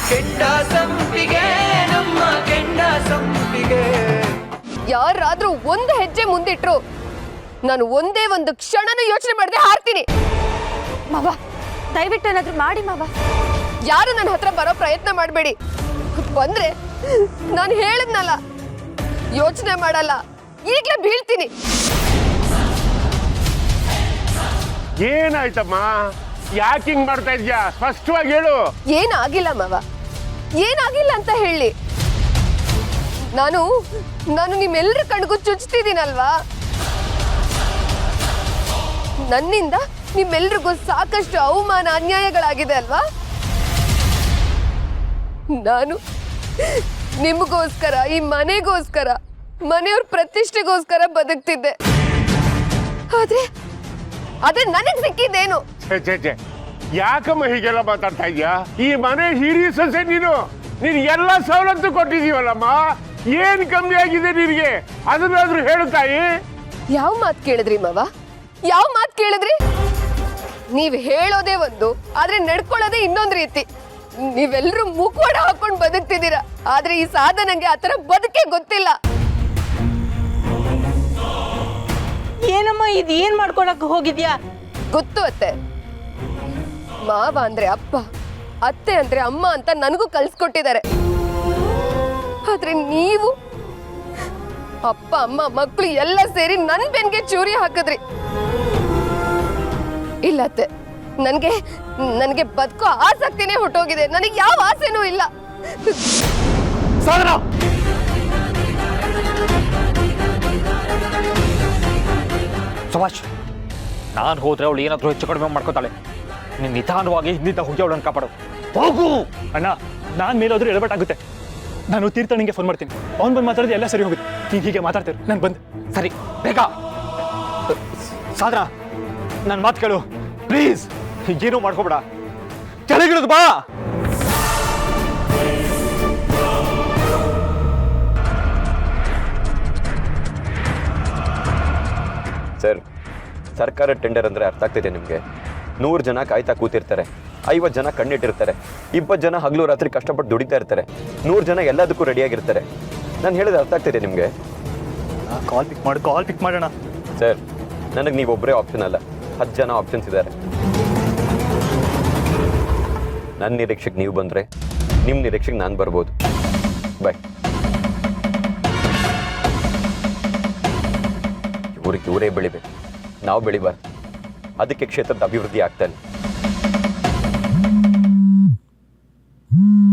ಕೆಂಡ ಸಂಪಿಗೆ ನಮ್ಮ ಕೆಂಡ ಸಂಪಿಗೆ. ಯಾರಾದ್ರೂ ಒಂದು ಹೆಜ್ಜೆ ಮುಂದಿಟ್ರು ನಾನು ಒಂದೇ ಒಂದು ಕ್ಷಣನೂ ಯೋಚನೆ ಮಾಡದೆ ಹಾರ್ತೀನಿ. ಮಾವ ದಯವಿಟ್ಟು ಏನಾದ್ರೂ ಮಾಡಿ ಮಾವ. ಯಾರು ನನ್ನ ಹತ್ರ ಬರೋ ಪ್ರಯತ್ನ ಮಾಡಬೇಡಿ. ಬಂದ್ರೆ ನಾನು ಹೇಳದ್ನಲ್ಲ, ಯೋಚನೆ ಮಾಡಲ್ಲ, ಈಗ್ಲೇ ಬೀಳ್ತೀನಿ. ಏನಾಯ್ತಮ್ಮ, ಯಾಕೆ ಹಿಂಗ್ ಮಾಡ್ತಾ ಇದ್ಯಾ? ಸ್ಪಷ್ಟವಾಗಿ ಹೇಳು. ಏನಾಗಿಲ್ಲ ಮಾವ, ಏನಾಗಿಲ್ಲ ಅಂತ ಹೇಳಿ. ನಾನು ನಿಮ್ಮೆಲ್ಲರ ಕಣ್ಗೂ ಚುಚ್ತಿದ್ದೀನಲ್ವಾ. ನನ್ನಿಂದ ನಿಮ್ಮೆಲ್ರಿಗೂ ಸಾಕಷ್ಟು ಅವಮಾನ ಅನ್ಯಾಯಗಳಾಗಿದೆ ಅಲ್ವಾ. ನಾನು ನಿಮಗೋಸ್ಕರ, ಈ ಮನೆಗೋಸ್ಕರ, ಮನೆಯವ್ರ ಪ್ರತಿಷ್ಠೆಗೋಸ್ಕರ ಬದುಕ್ತಿದ್ದೆ. ಆದ್ರೆ ನನಗ್ ಸಿಕ್ಕಿದ್ದೇನು? ಛೇ, ಯಾಕಮ್ಮ ಹೀಗೆಲ್ಲ ಮಾತಾಡ್ತಾ ಇದ್ಯಾ? ಈ ಮನೆ ಹಿರಿಯ ಸೊಸೆ ನೀನು ಎಲ್ಲ ಸವಲತ್ತು ಕೊಟ್ಟಿದೀವಲ್ಲಮ್ಮ. ಏನ್ ಕಮ್ಮಿ ಆಗಿದೆ ನಿನಗೆ? ಅದನ್ನಾದ್ರೂ ಹೇಳು ತಾಯಿ. ಯಾವ ಮಾತು ಕೇಳಿದ್ರಿ ಮಾವ? ಯಾವ ಮಾತು ಕೇಳಿದ್ರಿ? ನೀವ್ ಹೇಳೋದೇ ಒಂದು, ಆದ್ರೆ ನಡ್ಕೊಳ್ಳೋದೇ ಇನ್ನೊಂದು ರೀತಿ. ನೀವೆಲ್ಲರೂ ಮುಖವಾಡ ಹಾಕೊಂಡು ಬದುಕ್ತಿದ್ದೀರಾ, ಆದ್ರೆ ಈ ಸಾಧನೆಗೆ ಆತರ ಬದುಕೇ ಗೊತ್ತಿಲ್ಲ. ಏನಮ್ಮ ಇದು ಏನ್ ಮಾಡ್ಕೊಳಕ್ ಹೋಗಿದ್ಯಾ? ಗೊತ್ತು ಅತ್ತೆ, ಮಾವ ಅಂದ್ರೆ ಅಪ್ಪ, ಅತ್ತೆ ಅಂದ್ರೆ ಅಮ್ಮ ಅಂತ ನನಗೂ ಕಲ್ಸ್ಕೊಟ್ಟಿದ್ದಾರೆ. ಆದ್ರೆ ನೀವು ಅಪ್ಪ ಅಮ್ಮ ಮಕ್ಕಳು ಎಲ್ಲ ಸೇರಿ ನನ್ ಬೆನ್ಗೆ ಚೂರಿ ಹಾಕಿದ್ರಿ. ಇಲ್ಲ ಅತ್ತೆ, ನನ್ಗೆ ಬದುಕೋ ಆಸಕ್ತಿನೇ ಹೊಟ್ಟೋಗಿದೆ. ನನಗೆ ಯಾವ ಆಸೆನೂ ಇಲ್ಲ. ಸಾಧನ, ಸುಭಾಷ್, ನಾನು ಹೋದ್ರೆ ಅವಳು ಏನಾದ್ರೂ ಹೆಚ್ಚು ಕಡಿಮೆ ಮಾಡ್ಕೋತಾಳೆ. ನೀನು ನಿಧಾನವಾಗಿ ಹಿಂದಿಂದ ಹೋಗಿ ಅವಳನ್ನು ಕಾಪಾಡು. ಹೋಗು ಅಣ್ಣ. ನಾನು ಮೇಲಾದ್ರೂ ಎಡಬಟ್ಟಾಗುತ್ತೆ. ನಾನು ತೀರ್ಥನಿಗೆ ಫೋನ್ ಮಾಡ್ತೀನಿ. ಅವ್ನು ಬಂದು ಮಾತಾಡಿದ್ರೆ ಎಲ್ಲ ಸರಿ ಹೋಗುತ್ತೆ. ನೀನು ಹೀಗೆ ಮಾತಾಡ್ತೀರಿ, ನಾನು ಬಂದೆ. ಸರಿ, ಬೇಗ. ಸಾಧನ, ನನ್ನ ಮಾತು ಕೇಳು ಪ್ಲೀಸ್. ಏನೂ ಮಾಡ್ಕೋಬೇಡ, ಕೆಳಗಿಳಿದು ಬಾ. ಸರ್, ಸರ್ಕಾರ ಟೆಂಡರ್ ಅಂದರೆ ಅರ್ಥ ಆಗ್ತಿದೆ ನಿಮಗೆ? 100 ಜನ ಕಾಯ್ತಾ ಕೂತಿರ್ತಾರೆ, 50 ಜನ ಕಣ್ಣಿಟ್ಟಿರ್ತಾರೆ, 20 ಜನ ಹಗಲು ರಾತ್ರಿ ಕಷ್ಟಪಟ್ಟು ದುಡಿತಾ ಇರ್ತಾರೆ, 100 ಜನ ಎಲ್ಲದಕ್ಕೂ ರೆಡಿಯಾಗಿರ್ತಾರೆ. ನಾನು ಹೇಳಿದ್ರೆ ಅರ್ಥ ಆಗ್ತಿದೆ ನಿಮಗೆ? ಕಾಲ್ ಪಿಕ್ ಮಾಡೋಣ. ಸರ್, ನನಗೆ ನೀವೊಬ್ಬರೇ ಆಪ್ಷನ್ ಅಲ್ಲ, 10 ಜನ ಆಪ್ಷನ್ಸ್ ಇದ್ದಾರೆ. ನನ್ನ ನಿರೀಕ್ಷೆಗೆ ನೀವು ಬಂದರೆ, ನಿಮ್ಮ ನಿರೀಕ್ಷೆಗೆ ನಾನು ಬರ್ಬೋದು. ಬಾಯ್. ಇವರೇ ಬೆಳಿಬೇಕು, ನಾವು ಬೆಳಿಬಾರ್ದು. ಅದಕ್ಕೆ ಕ್ಷೇತ್ರದ ಅಭಿವೃದ್ಧಿ ಆಗ್ತಾ ಇಲ್ಲ.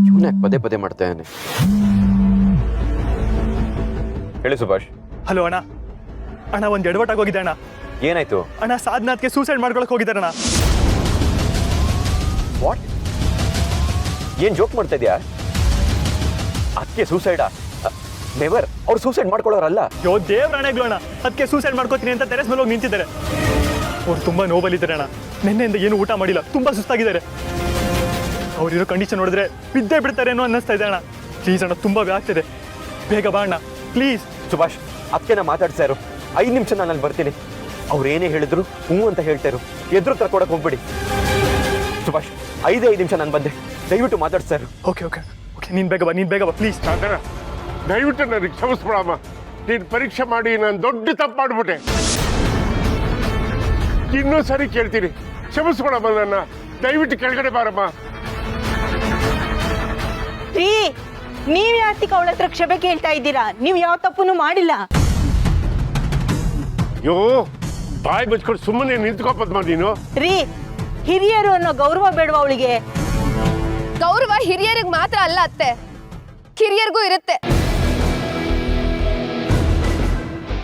ಇವನ್ಯಾಕೆ ಪದೇ ಪದೇ ಮಾಡ್ತಾ ಇದ್ದಾನೆ? ಹೇಳಿ ಸುಭಾಷ್. ಹಲೋ ಅಣ್ಣ. ಅಣ್ಣ, ಒಂದು ಎಡವಟ್ಟಾಗಿ ಹೋಗಿದೆ ಅಣ್ಣ. ಏನಾಯ್ತು ಅಣ್ಣ? ಸಾಧನಾಥ್ಗೆ ಸೂಸೈಡ್ ಮಾಡ್ಕೊಳಕ್ ಹೋಗಿದ್ದಾರಣ್ಣ. ವಾಟ್? ಏನ್ ಜೋಕ್ ಮಾಡ್ತಾ ಇದೆಯಾ? ಅದಕ್ಕೆ ಸೂಸೈಡಾ? ನೆವರ್. ಅವ್ರು ಸೂಸೈಡ್ ಮಾಡ್ಕೊಳ್ಳೋರಲ್ಲ. ಯೋ ದೇವ್ರಾಣೆಗಳು ಅಣ್ಣ, ಅದಕ್ಕೆ ಸೂಸೈಡ್ ಮಾಡ್ಕೋತೀನಿ ಅಂತ ಟೆರೆಸ್ ಮೇಲೆ ಹೋಗಿ ನಿಂತಿದ್ದಾರೆ. ಅವ್ರು ತುಂಬಾ ನೋವಲ್ಲಿದ್ದಾರೆ ಅಣ್ಣ. ನಿನ್ನೆಯಿಂದ ಏನು ಊಟ ಮಾಡಿಲ್ಲ, ತುಂಬಾ ಸುಸ್ತಾಗಿದ್ದಾರೆ. ಅವ್ರಿರೋ ಕಂಡೀಷನ್ ನೋಡಿದ್ರೆ ಬಿದ್ದೇ ಬಿಡ್ತಾರೆ ಅನ್ನೋ ಅನ್ನಿಸ್ತಾ ಇದೆ ಅಣ್ಣ. ಪ್ಲೀಸ್ ಅಣ್ಣ, ತುಂಬಾ ಆಗ್ತಿದೆ. ಬೇಗ ಬಾ ಅಣ್ಣ ಪ್ಲೀಸ್. ಸುಭಾಷ್, ಅದಕ್ಕೆ ನಾ ಮಾತಾಡ್ತಾ ಇರು. 5 ನಿಮಿಷ ನಾನು ಅಲ್ಲಿ ಬರ್ತೀನಿ. ಅವ್ರು ಏನೇ ಹೇಳಿದ್ರು ಹ್ಞೂ ಅಂತ ಹೇಳ್ತಾ ಇರು. ಎದುರು ತರ್ಕೊಡಕ್ಕೆ ಹೋಗ್ಬೇಡಿ. ಸುಭಾಷ್, 5 ನಿಮಿಷ ನಾನು ಬಂದೆ, ದಯವಿಟ್ಟು ಮಾತಾಡ್ತಾ ಇರು. ಓಕೆ ಓಕೆ ಓಕೆ, ನೀನು ಬೇಗ ಬಾ ಪ್ಲೀಸ್. ಸಾಧನ, ದಯವಿಟ್ಟು ನನಗೆ ಕ್ಷಮಿಸ್ಬಿಡಮ್ಮ. ನೀನು ಪರೀಕ್ಷೆ ಮಾಡಿ ನಾನು ದೊಡ್ಡ ತಪ್ಪು ಮಾಡ್ಬಿಟ್ಟೆ. ಇನ್ನೂ ಸರಿ ಕೇಳ್ತೀನಿ, ಕ್ಷಮಿಸ್ಬಿಡಮ್ಮ ನನ್ನ. ದಯವಿಟ್ಟು ಕೆಳಗಡೆ ಬಾರಮ್ಮ. ರೀ, ನೀವ್ ಯಾತಿಗೆ ಅವಳ ಹತ್ರ ಕ್ಷಮೆ ಕೇಳ್ತಾ ಇದ್ದೀರಾ? ನೀವು ಯಾವ ತಪ್ಪನ್ನು ಮಾಡಿಲ್ಲ. ಯೋ, ಬಾಯಿ ಬಚ್ಕೊಂಡು ಸುಮ್ಮನೆ ನಿಂತ್ಕೋಪದ್ಮ ನೀನು. ರೀ, ಹಿರಿಯರು ಅನ್ನೋ ಗೌರವ ಬೇಡವಾ ಅವಳಿಗೆ? ಗೌರವ ಹಿರಿಯರಿಗೆ ಮಾತ್ರ ಅಲ್ಲ ಅತ್ತೆ, ಕಿರಿಯರಿಗೂ ಇರುತ್ತೆ.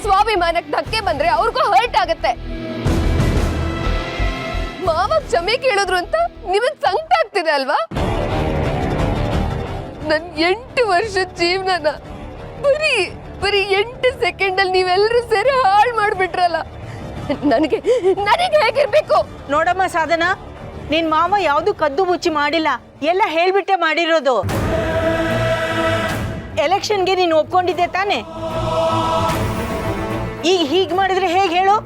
ಸ್ವಾಭಿಮಾನಕ್ಕೆ ಧಕ್ಕೆ ಬಂದ್ರೆ ಅವ್ರಿಗೂ ಹರ್ಟ್ ಆಗತ್ತೆ. ಮಾವ ಕ್ಷಮೆ ಕೇಳಿದ್ರು ಅಂತ ನಿಮಗ್ ಸಂಕಟ ಆಗ್ತಿದೆ ಅಲ್ವಾ? ನನ್ 8 ವರ್ಷದ ಜೀವನನ ಬರೀ 8 ಸೆಕೆಂಡಲ್ಲಿ ನೀವೆಲ್ಲರೂ ಸೇರಿ ಹಾಳು ಮಾಡ್ಬಿಟ್ರಲ್ಲ. ನನಗೆ ಹೇಗಿರ್ಬೇಕು? ನೋಡಮ್ಮ ಸಾಧನಾ, ನಿನ್ ಮಾವ ಯಾವ್ದು ಕದ್ದು ಮುಚ್ಚಿ ಮಾಡಿಲ್ಲ, ಎಲ್ಲ ಹೇಳ್ಬಿಟ್ಟೆ ಮಾಡಿರೋದು. ಎಲೆಕ್ಷನ್ಗೆ ನೀನು ಒಪ್ಕೊಂಡಿದ್ದೆ ತಾನೆ? ಈಗ ಹೀಗ್ ಮಾಡಿದ್ರೆ ಹೇಗೆ ಹೇಳು?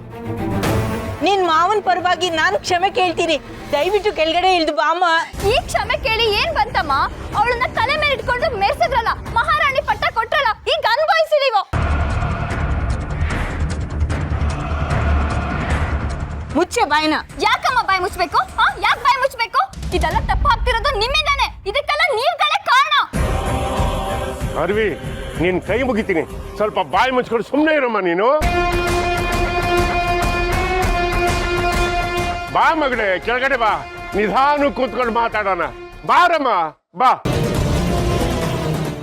ನಿನ್ ಮಾವನ ಪರವಾಗಿ ನಾನು ಕ್ಷಮೆ ಕೇಳ್ತೀನಿ. ದಯವಿಟ್ಟು ಕೆಳಗಡೆ ಇಳಿದು ಬಾಮ್ಮ. ಈ ಕ್ಷಮೆ ಕೇಳಿ ಏನ್ ಬಂತಮ್ಮ? ಅವಳನ್ನ ತಲೆ ಮೇಲೆ ಇಟ್ಕೊಂಡು ಮೆರ್ಸಿದ್ರಲ್ಲ, ಮಹಾರಾಣಿ ಪಟ್ಟ ಕೊಟ್ರಲ್ಲ, ಈಗ ಅನ್ಭವಿಸಿ ನೀವು. ಮುಚ್ಚೆ ಬಾಯ್ನ. ಯಾಕಮ್ಮ ಬಾಯಿ ಮುಚ್ಬೇಕು? ಯಾಕೆ ಬಾಯಿ ಮುಚ್ಬೇಕು? ಇದೆಲ್ಲ ತಪ್ಪು ಆಗ್ತಿರೋದು ನಿಮ್ಮಿಂದಾನೆ. ಇದಕ್ಕೆಲ್ಲ ನೀವುಗಳೇ ಕಾರಣ. ಅರ್ವಿ ನಿನ್ ಕೈ ಮುಗಿತೀನಿ, ಸ್ವಲ್ಪ ಬಾಯಿ ಮುಚ್ಕೊಂಡು ಸುಮ್ಮನೆ ಇರಮ್ಮ ನೀನು. ಬಾ ಮಗಡೆ, ಕೆಳಗಡೆ ಬಾ, ನಿಧಾನ ಕೂತ್ಕೊಂಡು ಮಾತಾಡೋಣ. ಬಾರಮ್ಮ ಬಾ.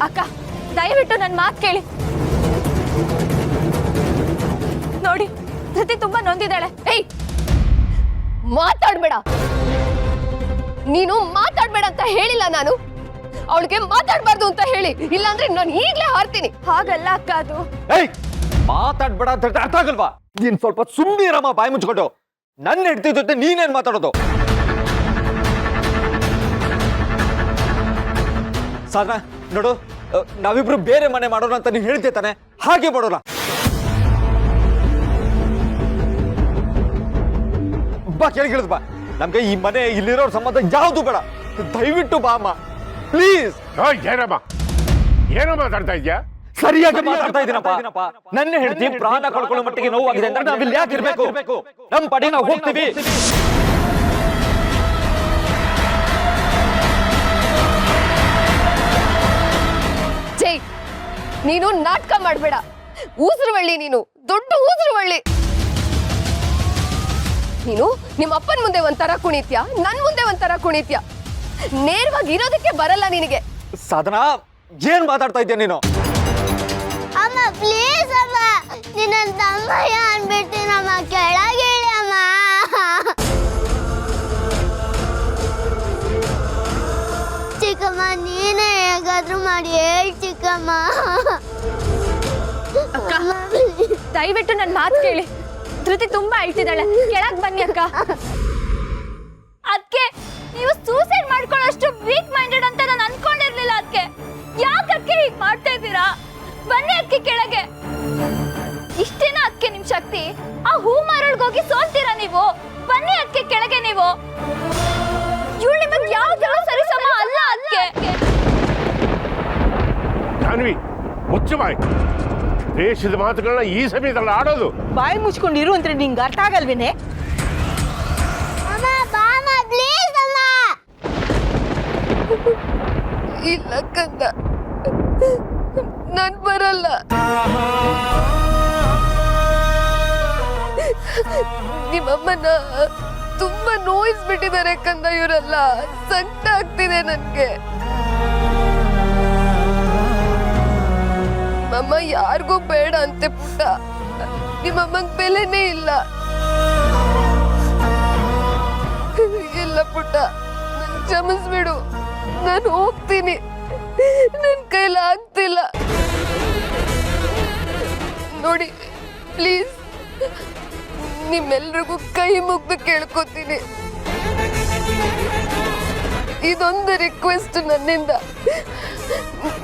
ಅಕ್ಕ, ದಯವಿಟ್ಟು ನನ್ನ ಮಾತು ಕೇಳಿ. ನೋಡಿ, ಧೃತಿ ತುಂಬಾ ನೊಂದಿದ್ದಾಳೆ. ಏಯ್, ಮಾತಾಡ್ಬೇಡ. ನೀನು ಮಾತಾಡ್ಬೇಡ ಅಂತ ಹೇಳಿಲ್ಲ ನಾನು. ಅವಳಿಗೆ ಮಾತಾಡ್ಬಾರ್ದು ಅಂತ ಹೇಳಿ, ಇಲ್ಲಾಂದ್ರೆ ನಾನು ಈಗ್ಲೇ ಹಾರ್ತೀನಿ. ಹಾಗಲ್ಲ ಅಕ್ಕ, ಅದು ಏಯ್ ಮಾತಾಡ್ಬೇಡ ಅಂತ ಅರ್ಥ ಆಗಲ್ವಾ? ನೀನ್ ಸ್ವಲ್ಪ ಸುಮ್ಮನೆ ಇರಮ್ಮ, ಬಾಯಿ ಮುಚ್ಕೊಂಡು. ನನ್ನ ಹೆಂಡತಿ ಜೊತೆ ನೀನೇನ್ ಮಾತಾಡೋದು? ಸಾಧನಾ ನೋಡು, ನಾವಿಬ್ರು ಬೇರೆ ಮನೆ ಮಾಡೋಣ ಅಂತ ನೀನ್ ಹೇಳ್ತೇ ತಾನೆ, ಹಾಗೆ ಮಾಡೋಣ. ಬಾ, ಕೆಳಗಿಳಿದ್ ಬಾ. ನಮ್ಗೆ ಈ ಮನೆ, ಇಲ್ಲಿರೋರ್ ಸಂಬಂಧ ಯಾವುದು ಬೇಡ. ದಯವಿಟ್ಟು ಬಾ ಅಮ್ಮ, ಪ್ಲೀಸ್. ಏನಮ್ಮ ಏನೋ ಮಾತಾಡ್ತಾ ಇದ್ಯಾ? ಸರಿಯಾಗಿ ಮಾತಾಡ್ತಾ ಇದ್ದೀನಪ್ಪ. ನನ್ನ ಹೆಂಡತಿ ಪ್ರಾಣ ಕಳ್ಕೊಳ್ಳೋ ಮಟ್ಟಿಗೆ ನೋವಾಗಿದೆ ಅಂದ್ರೆ ನಾವಿಲ್ಲಿ ಯಾಕೆ ಇರ್ಬೇಕು? ನಮ್ಮ ಪಡಿ ನಾವು ಹೋಗ್ತೀವಿ. ಜೈ, ನೀನು ನಾಟಕ ಮಾಡಬೇಡ. ಊಸರವಳ್ಳಿ ನೀನು, ದೊಡ್ಡ ಊಸರವಳ್ಳಿ ನೀನು. ನಿಮ್ಮ ಅಪ್ಪನ ಮುಂದೆ ಒಂಥರ ಕುಣಿತ್ಯಾ, ನನ್ ಮುಂದೆ ಒಂಥರ ಕುಣಿತ್ಯಾ. ನೇರವಾಗಿ ಇರೋದಕ್ಕೆ ಬರಲ್ಲ ನಿನಗೆ. ಸಾಧನಾ, ಏನ್ ಮಾತಾಡ್ತಾ ಇದ್ಯಾ ನೀನು? ಅಮ್ಮ ಪ್ಲೀಸ್ ಅಮ್ಮ, ನಿನ್ನ ತಮ್ಮಯ್ಯ ಅನ್ಬಿಡ್ತೀನಮ್ಮ, ಕೆಳಗಿಳಿ ಅಮ್ಮ. ಚಿಕ್ಕಮ್ಮ, ನೀನೇ ಹೇಗಾದ್ರೂ ಮಾಡಿ ಹೇಳ್ ಚಿಕ್ಕಮ್ಮ. ಅಕ್ಕ, ದಯವಿಟ್ಟು ನನ್ನ ಮಾತು ಕೇಳಿ. ಧೃತಿ ತುಂಬಾ ಅಳ್ತಿದ್ದಾಳೆ, ಕೆಳಗ್ ಬನ್ನಿ ಅಕ್ಕ. ಅದಕ್ಕೆ ನೀವು ಸೂಸೈಡ್ ಮಾಡ್ಕೊಳ್ಳೋಷ್ಟು ವೀಕ್ ಮೈಂಡೆಡ್ ಅಂತ ನಾನು ಅನ್ಕೊಂಡಿರ್ಲಿಲ್ಲ. ಅದಕ್ಕೆ ಯಾಕೆ ಹೀಗೆ ಮಾಡ್ತಾ ಇದ್ದೀರಾ? ಬನ್ನಿ ಅದಕ್ಕೆ ಕೆಳಗೆ. ಇಷ್ಟೇನಾ ಅದಕ್ಕೆ ನಿಮ್ ಶಕ್ತಿ? ಆ ಹೂ ಮಾರೊಳಗೋಗಿ ಸೋಲ್ತೀರಾ ನೀವು? ಬನ್ನಿ ಅದಕ್ಕೆ ಕೆಳಗೆ ನೀವು. ಇವಳು ನಿಮಗೆ ಯಾವ್ದೆಲ್ಲ ಸರಿಸಮ ಅಲ್ಲ. ಅದಕ್ಕೆ ಜಾನ್ವಿ, ಮುಚ್ಚು ಬಾಯ್. ದೇಶದ ಮಾತುಗಳನ್ನ ಈ ಸಮಯದಲ್ಲಿ ಆಡೋದು. ಬಾಯಿ ಮುಚ್ಕೊಂಡಿರು ಅಂದ್ರೆ ನಿಂಗೆ ಅರ್ಥ ಆಗಲ್ವೇನೆ? ಅಮ್ಮ ಬಾಮ ಪ್ಲೀಸ್ ಅಮ್ಮ. ಇಲ್ಲ ಕಂದ, ನಾನ್ ಬರಲ್ಲ. ನಿಮ್ಮಮ್ಮನ ತುಂಬಾ ನೋಯಿಸ್ಬಿಟ್ಟಿದ್ದಾರೆ ಕಂದ ಇವರೆಲ್ಲ. ಸಂಕಟ ಆಗ್ತಿದೆ ನನ್ಗೆ. ಮಮ್ಮ ಯಾರಿಗೂ ಬೇಡ ಅಂತೆ ಪುಟ್ಟ. ನಿಮ್ಮಮ್ಮಂಗ್ ಬೆಲೆನೇ ಇಲ್ಲ. ಇಲ್ಲ ಪುಟ್ಟ, ನನ್ ಕ್ಷಮಿಸ್ಬಿಡು. ನಾನು ಹೋಗ್ತೀನಿ, ನನ್ ಕೈಲಿ ಆಗ್ತಿಲ್ಲ. ನೋಡಿ ಪ್ಲೀಸ್, ನಿಮ್ಮೆಲ್ರಿಗೂ ಕೈ ಮುಗ್ದು ಕೇಳ್ಕೊತೀನಿ. ಇದೊಂದು ರಿಕ್ವೆಸ್ಟ್ ನನ್ನಿಂದ.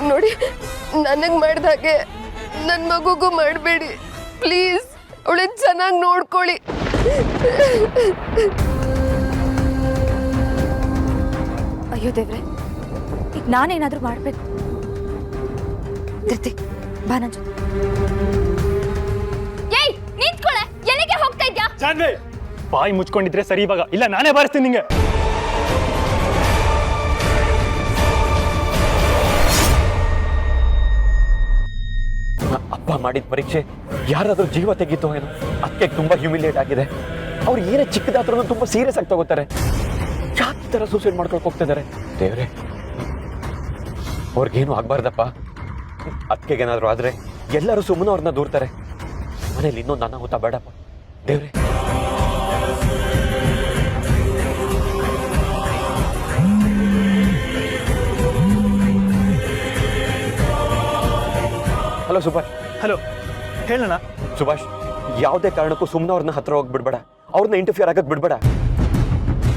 ನೋಡಿ, ನನಗ್ ಮಾಡ್ದಾಗೆ ನನ್ನ ಮಗುಗೂ ಮಾಡಬೇಡಿ ಪ್ಲೀಸ್. ಅವಳನ್ನ ಚೆನ್ನಾಗಿ ನೋಡ್ಕೊಳ್ಳಿ. ಅಯ್ಯೋ ದೇವ್ರೆ, ಈಗ ನಾನೇನಾದ್ರೂ ಮಾಡ್ಬೇಕು. ಧೃತಿ, ಬಾ ನನ್ ಜೊತೆ. ಏಯ್, ನಿಂತ್ಕೊಳ್ಳೆ. ಎಲ್ಲಿಗೆ ಹೋಗ್ತಾ ಇದ್ಯಾ? ಜಾನ್ವಿ, ಬಾಯಿ ಮುಚ್ಕೊಂಡಿದ್ರೆ ಸರಿ ಇವಾಗ, ಇಲ್ಲ ನಾನೇ ಬಾರಿಸ್ತೀನಿ ನಿಂಗೆ. ಅಪ್ಪ ಮಾಡಿದ ಪರೀಕ್ಷೆ ಯಾರಾದ್ರೂ ಜೀವ ತೆಗಿತೋ ಏನೋ, ಅದಕ್ಕೆ ತುಂಬಾ ಹ್ಯೂಮಿಲಿಯೇಟ್ ಆಗಿದೆ. ಅವ್ರು ಏನೇ ಚಿಕ್ಕದಾದ್ರೂ ತುಂಬಾ ಸೀರಿಯಸ್ ಆಗಿ ತಗೋತಾರೆ. ಯಾಕೆ ಈ ತರ ಸೂಸೈಡ್ ಮಾಡ್ಕೊಳಕ್ ಹೋಗ್ತಿದ್ದಾರೆ? ದೇವ್ರೆ, ಅವ್ರಿಗೇನು ಆಗ್ಬಾರ್ದಪ್ಪ. ಅದಕ್ಕೆಗೇನಾದ್ರು ಆದ್ರೆ ಎಲ್ಲರೂ ಸುಮ್ಮನೆ ಅವ್ರನ್ನ ದೂರ್ತಾರೆ. ಮನೇಲಿ ಇನ್ನೊಂದು ಅನಾಹುತ ಬೇಡಪ್ಪ ದೇವ್ರೆ. ಹಲೋ ಸುಭಾಷ್. ಹಲೋ, ಹೇಳೋಣ. ಸುಭಾಷ್, ಯಾವುದೇ ಕಾರಣಕ್ಕೂ ಸುಮ್ಮನೆ ಅವ್ರನ್ನ ಹತ್ರ ಹೋಗ್ಬಿಡ್ಬೇಡ. ಅವ್ರನ್ನ ಇಂಟರ್ಫಿಯರ್ ಆಗಕ್ ಬಿಡ್ಬೇಡ.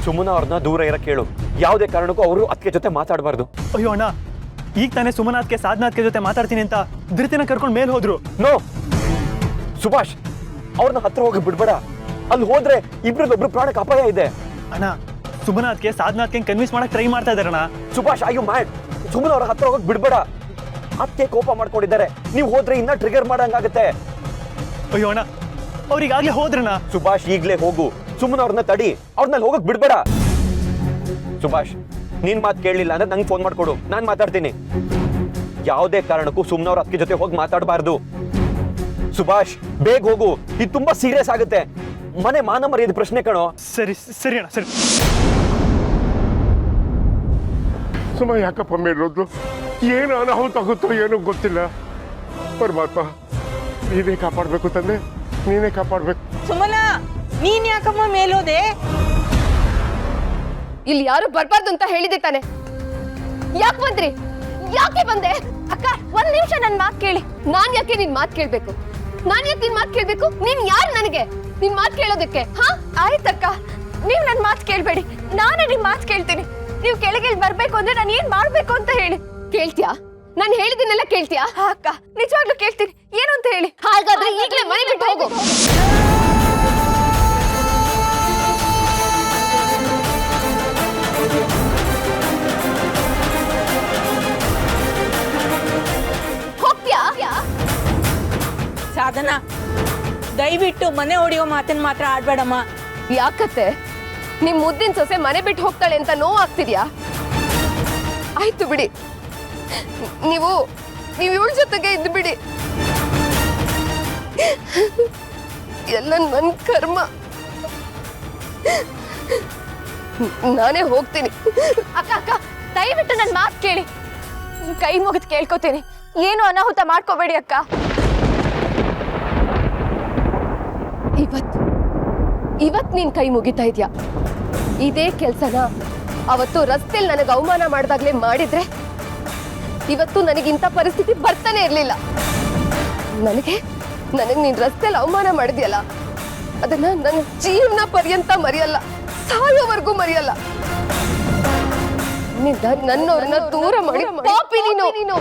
ಸುಮ್ಮನೆ ಅವ್ರನ್ನ ದೂರ ಇರಕ್ಕೆ ಹೇಳು. ಯಾವುದೇ ಕಾರಣಕ್ಕೂ ಅವರು ಅದಕ್ಕೆ ಜೊತೆ ಮಾತಾಡಬಾರ್ದು. ಅಯ್ಯೋ ಅಣ್ಣ, ಈಗ ತಾನೇ ಸುಮನಾಥ್ಗೆ ಸಾಧನಾಥ್ಗೆ ಜೊತೆ ಮಾತಾಡ್ತೀನಿ ಅಂತ ಧೃತಿನ ಕರ್ಕೊಂಡು ಮೇಲೆ ಹೋದ್ರು. ನೋ ಸುಭಾಷ್, ಅವ್ರನ್ನ ಹತ್ರ ಹೋಗಿ ಬಿಡ್ಬೇಡ. ಅಲ್ಲಿ ಹೋದ್ರೆ ಇಬ್ರಲ್ಲೊಬ್ರು ಪ್ರಾಣಕ್ಕೆ ಅಪಾಯ ಇದೆ. ಅಣ್ಣ, ಸುಮನ ಅದಕ್ಕೆ ಸಾಧನ ಅದಕ್ಕೆ ಕನ್ವಿನ್ಸ್ ಮಾಡಕ್ ಟ್ರೈ ಮಾಡ್ತಾ ಇದಾರಣ್ಣ. ಸುಭಾಷ್ ಅಯ್ಯೋ ಮ್ಯಾಡ್, ಸುಮ್ಮನೆ ಅವ್ರ ಹತ್ರ ಹೋಗಕ್ ಬಿಡ್ಬೇಡ. ಅದಕ್ಕೆ ಕೋಪ ಮಾಡ್ಕೊಂಡಿದ್ದಾರೆ, ನೀವು ಹೋದ್ರೆ ಇನ್ನ ಟ್ರಿಗರ್ ಮಾಡಂಗಾಗತ್ತೆ. ಅಯ್ಯೋ ಅಣ್ಣ, ಅವ್ರಿಗಾಗ್ಲೇ ಹೋದ್ರಣ್ಣ. ಸುಭಾಷ್ ಈಗ್ಲೇ ಹೋಗು, ಸುಮ್ಮನೆ ಅವ್ರನ್ನ ತಡಿ, ಅವ್ರನ್ನ ಹೋಗಕ್ ಬಿಡ್ಬೇಡ. ಸುಭಾಷ್ ನೀನ್ ಮಾತು ಕೇಳಲಿಲ್ಲ ಅಂದ್ರೆ ನಂಗೆ ಫೋನ್ ಮಾಡ್ಕೊಡು, ನಾನ್ ಮಾತಾಡ್ತೀನಿ. ಯಾವುದೇ ಕಾರಣಕ್ಕೂ ಸುಮ್ಮನೆ ಅವ್ರ ಅಕ್ಕಿ ಜೊತೆ ಹೋಗಿ ಮಾತಾಡಬಾರ್ದು. ಸುಭಾಷ್ ಬೇಗ ಹೋಗು, ಇದು ತುಂಬಾ ಸೀರಿಯಸ್ ಆಗುತ್ತೆ. ಮನೆ ಮಾನ ಮರ್ಯಾದೆ ಪ್ರಶ್ನೆ ಕಣೋ. ಸರಿ ಸರಿ ಅಣ್ಣ, ಸರಿ. ಸುಮ್ಮ ಯಾಕಪ್ಪ ಮೇಲೋದು, ಏನು ಅನಾಹುತ ಆಗುತ್ತೋ ಏನೋ ಗೊತ್ತಿಲ್ಲ. ಪರಮಾತ್ಮ ನೀನೇ ಕಾಪಾಡಬೇಕು ತಂದೆ, ನೀನೇ ಕಾಪಾಡಬೇಕು. ಸುಮನ, ನೀನ್ ಯಾಕಮ್ಮ ಮೇಲೋದೆ? ಇಲ್ಲಿ ಯಾರು ಬರ್ಬಾರ್ದು ಅಂತ ಹೇಳಿದೆ ತಾನೆ. ಯಾಕೆ ಬಂದ್ರಿ? ಯಾಕೆ ಬಂದೆ? ಅಕ್ಕ ಒಂದ್ ನಿಮಿಷ ನನ್ ಮಾತು ಕೇಳಿ. ನಾನ್ ಯಾಕೆ ನಿನ್ ಮಾತು ಕೇಳ್ಬೇಕು? ನಾನ್ ಯಾಕೆ ನಿನ್ ಮಾತು ಕೇಳ್ಬೇಕು? ನೀನ್ ಯಾರು ನನಗೆ ನಿನ್ ಮಾತು ಕೇಳೋದಕ್ಕೆ? ಹಾ, ಆಯ್ತಕ್ಕ, ನೀವ್ ನನ್ ಮಾತು ಕೇಳ್ಬೇಡಿ, ನಾನೇ ನಿಮ್ ಮಾತು ಕೇಳ್ತೀನಿ. ನೀವು ಕೆಳಗೆ ಬರ್ಬೇಕು ಅಂದ್ರೆ ನಾನು ಏನ್ ಮಾಡ್ಬೇಕು ಅಂತ ಹೇಳಿ. ಕೇಳ್ತ್ಯಾ? ನಾನು ಹೇಳಿದಿನೆಲ್ಲ ಕೇಳ್ತ್ಯಾ? ಅಕ್ಕ ನಿಜವಾಗ್ಲೂ ಕೇಳ್ತೀನಿ, ಏನು ಅಂತ ಹೇಳಿ. ಹಾಗಾದ್ರೆ ಈಗಲೇ ಮನೆ ಬಿಟ್ಟು ಹೋಗು. ಹೋಗ್ತ್ಯಾ? ಸಾಧನ, ದಯವಿಟ್ಟು ಮನೆ ಹೊಡೆಯೋ ಮಾತನ್ನ ಮಾತ್ರ ಆಡ್ಬೇಡಮ್ಮ. ಯಾಕತ್ತೆ? ನಿಮ್ ಮುದ್ದಿನ ಸೊಸೆ ಮನೆ ಬಿಟ್ಟು ಹೋಗ್ತಾಳೆ ಅಂತ ನೋವಾಗ್ತಿದ್ಯಾ? ಆಯ್ತು ಬಿಡಿ, ನೀವು ಇವಳ ಜೊತೆಗೆ ಇದ್ದು ಬಿಡಿ. ಎಲ್ಲ ನನ್ನ ಕರ್ಮ. ನಾನೇ ಹೋಗ್ತೀನಿ. ಅಕ್ಕ ಅಕ್ಕ ದಯವಿಟ್ಟು ನನ್ ಮಾತು ಕೇಳಿ, ಕೈ ಮುಗಿದು ಕೇಳ್ಕೊತೀನಿ, ಏನು ಅನಾಹುತ ಮಾಡ್ಕೋಬೇಡಿ ಅಕ್ಕ. ಇವತ್ ನೀನ್ ಕೈ ಮುಗಿತಾ ಇದ್ಯಾ? ಇದೇ ಕೆಲ್ಸನ ಅವತ್ತು ರಸ್ತೆಲ್ ನನಗೆ ಅವಮಾನ ಮಾಡಿದಾಗ್ಲೇ ಮಾಡಿದ್ರೆ ಇವತ್ತು ನನಗಿಂತ ಪರಿಸ್ಥಿತಿ ಬರ್ತಾನೆ ಇರ್ಲಿಲ್ಲ. ನನಗೆ ನೀನ್ ರಸ್ತೆಲ್ ಅವಮಾನ ಮಾಡಿದ್ಯಲ್ಲ, ಅದನ್ನ ನನ್ನ ಜೀವನ ಪರ್ಯಂತ ಮರೆಯಲ್ಲ, ಸಾಯೋವರೆಗೂ ಮರೆಯಲ್ಲ. ನನ್ನವ್ರನ್ನ ದೂರ ಮಾಡಿ ಪಾಪಿ ನೀನು.